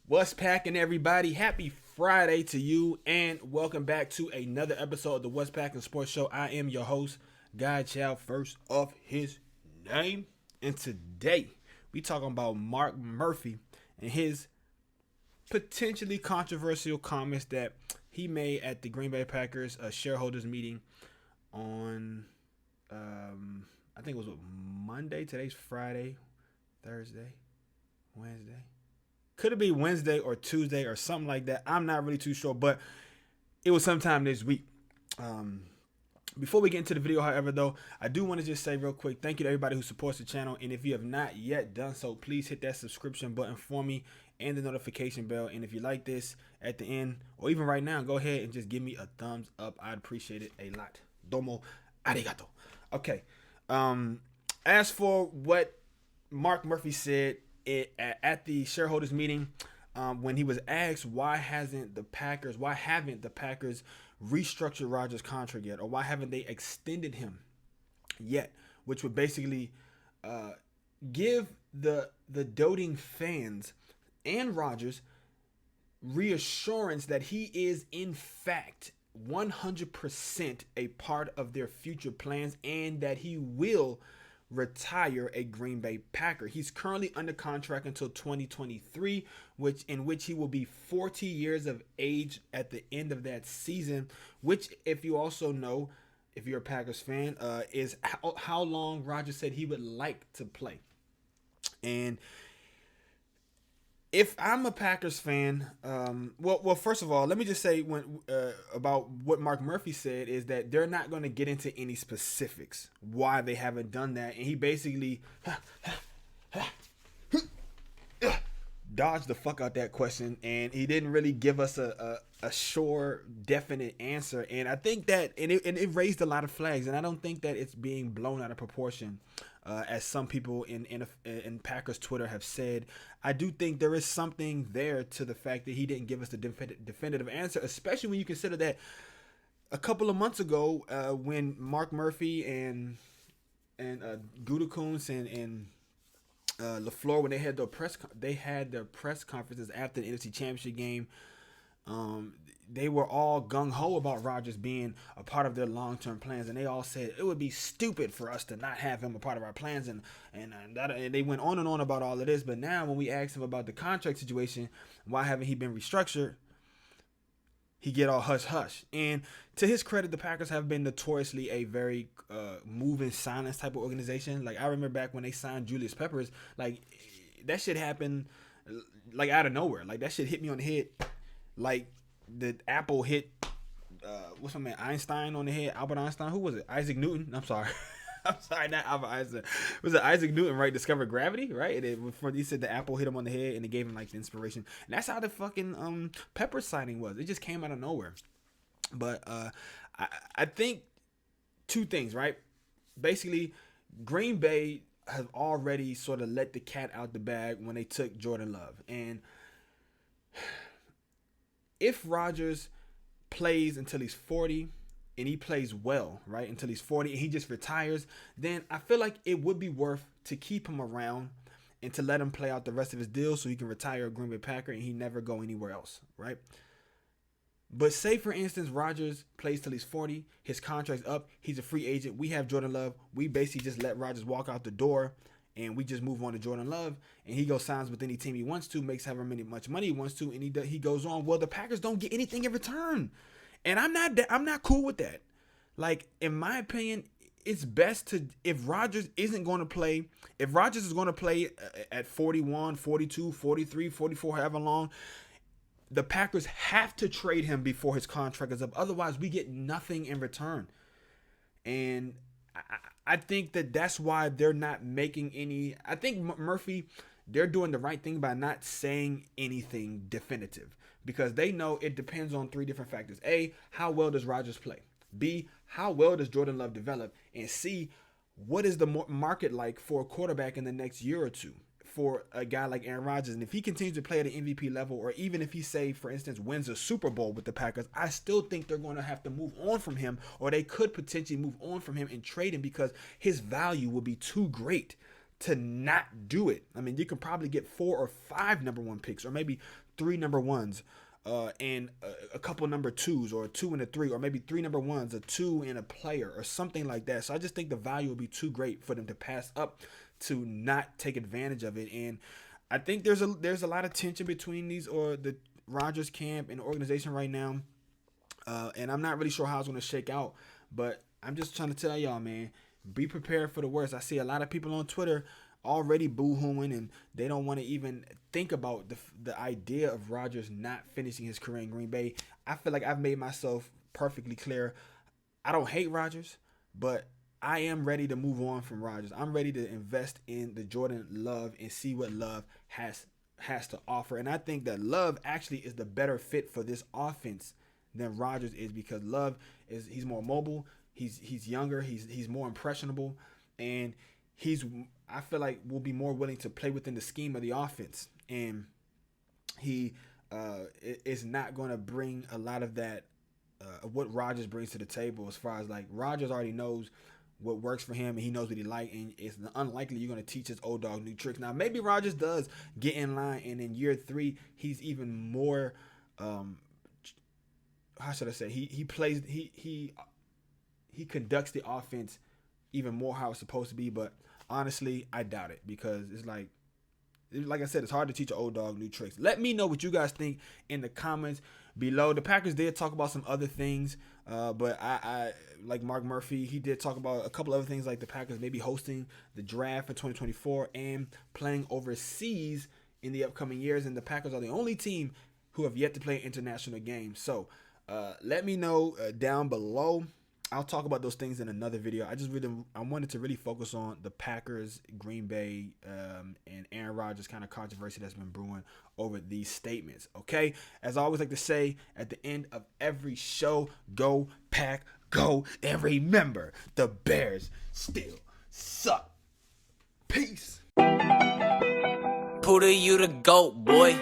What's packing, everybody? Happy Friday to you, and welcome back to another episode of the What's Packing Sports Show. I am your host, Guy Chow, first of his name, and today we talking about Mark Murphy and his potentially controversial comments that he made at the Green Bay Packers shareholders meeting on, I think it was Monday. Today's Friday, Thursday, Wednesday. Could it be Wednesday or Tuesday or something like that? I'm not really too sure, but it was sometime this week. Before we get into the video, however, though, I do want to just say real quick, thank you to everybody who supports the channel. And if you have not yet done so, please hit that subscription button for me and the notification bell. And if you like this at the end, or even right now, go ahead and just give me a thumbs up. I'd appreciate it a lot. Domo arigato. Okay. As for what Mark Murphy said at the shareholders meeting, when he was asked why haven't the Packers restructured Rodgers' contract yet, or why haven't they extended him yet, which would basically give the doting fans and Rodgers reassurance that he is in fact 100% a part of their future plans and that he will retire a Green Bay Packer. He's currently under contract until 2023, in which he will be 40 years of age at the end of that season, which, if you also know, if you're a Packers fan, is how long Rodgers said he would like to play. And if I'm a Packers fan, well, first of all, let me just say about what Mark Murphy said is that they're not going to get into any specifics why they haven't done that, and he basically dodged the fuck out that question, and he didn't really give us a sure, definite answer. And I think that it raised a lot of flags, and I don't think that it's being blown out of proportion. As some people in Packers Twitter have said, I do think there is something there to the fact that he didn't give us the definitive answer, especially when you consider that a couple of months ago, when Mark Murphy and Gutekunst and LaFleur, when they had their press conferences after the NFC Championship game, they were all gung-ho about Rodgers being a part of their long-term plans, and they all said it would be stupid for us to not have him a part of our plans, and they went on and on about all of this. But now when we asked him about the contract situation, why haven't he been restructured, he get all hush-hush. And to his credit, the Packers have been notoriously a very move in silence type of organization. Like, I remember back when they signed Julius Peppers, like, that shit happened like out of nowhere. Like, that shit hit me on the head like the apple hit what's my man Einstein on the head. Albert Einstein. Who was it? Isaac Newton. I'm sorry. I'm sorry, not Albert Einstein. Was it Isaac Newton, right? Discovered gravity, right? And he said the apple hit him on the head and it gave him like the inspiration. And that's how the fucking Pepper signing was. It just came out of nowhere. But I think two things, right? Basically, Green Bay has already sort of let the cat out the bag when they took Jordan Love. And if Rodgers plays until he's 40 and he plays well, right, until he's 40 and he just retires, then I feel like it would be worth to keep him around and to let him play out the rest of his deal so he can retire a Green Bay Packer and he never go anywhere else, right? But say, for instance, Rodgers plays till he's 40, his contract's up, he's a free agent, we have Jordan Love, we basically just let Rodgers walk out the door and we just move on to Jordan Love, and he goes signs with any team he wants to, makes however much money he wants to, and he goes on. Well, the Packers don't get anything in return, and I'm not cool with that. Like, in my opinion, it's best to, if Rodgers is going to play at 41, 42, 43, 44, however long, the Packers have to trade him before his contract is up. Otherwise, we get nothing in return, and I think that's why they're not making any. I think Murphy, they're doing the right thing by not saying anything definitive because they know it depends on three different factors. A, how well does Rodgers play? B, how well does Jordan Love develop? And C, what is the market like for a quarterback in the next year or two for a guy like Aaron Rodgers? And if he continues to play at an MVP level, or even if he, say, for instance, wins a Super Bowl with the Packers, I still think they're going to have to move on from him, or they could potentially move on from him and trade him because his value will be too great to not do it. I mean, you can probably get 4 or 5 number 1 picks, or maybe 3 number 1s, and a couple number 2s, or a 2 and a 3, or maybe 3 number 1s, a 2 and a player, or something like that. So I just think the value will be too great for them to pass up, to not take advantage of it. And I think there's a lot of tension between the Rodgers camp and the organization right now. And I'm not really sure how it's going to shake out, but I'm just trying to tell y'all, man, be prepared for the worst. I see a lot of people on Twitter already boo-hooing, and they don't want to even think about the idea of Rodgers not finishing his career in Green Bay. I feel like I've made myself perfectly clear. I don't hate Rodgers, but I am ready to move on from Rodgers. I'm ready to invest in the Jordan Love and see what Love has to offer. And I think that Love actually is the better fit for this offense than Rodgers is, because Love he's more mobile, he's younger, he's more impressionable, and I feel like will be more willing to play within the scheme of the offense. And he is not going to bring a lot of that what Rodgers brings to the table, as far as like Rodgers already knows what works for him, and he knows what he like, and it's unlikely you're going to teach his old dog new tricks. Now maybe Rodgers does get in line, and in year 3 he's even more how should I say, he plays, he conducts the offense even more how it's supposed to be. But honestly, I doubt it, because it's like I said, it's hard to teach an old dog new tricks. Let me know what you guys think in the comments below. The Packers did talk about some other things, but I like Mark Murphy, he did talk about a couple other things, like the Packers maybe hosting the draft for 2024 and playing overseas in the upcoming years. And the Packers are the only team who have yet to play an international game. So let me know down below. I'll talk about those things in another video. I wanted to really focus on the Packers, Green Bay, and Aaron Rodgers kind of controversy that's been brewing over these statements. Okay, as I always like to say at the end of every show, go Pack, go, and remember, the Bears still suck. Peace. Puda, you the GOAT, boy.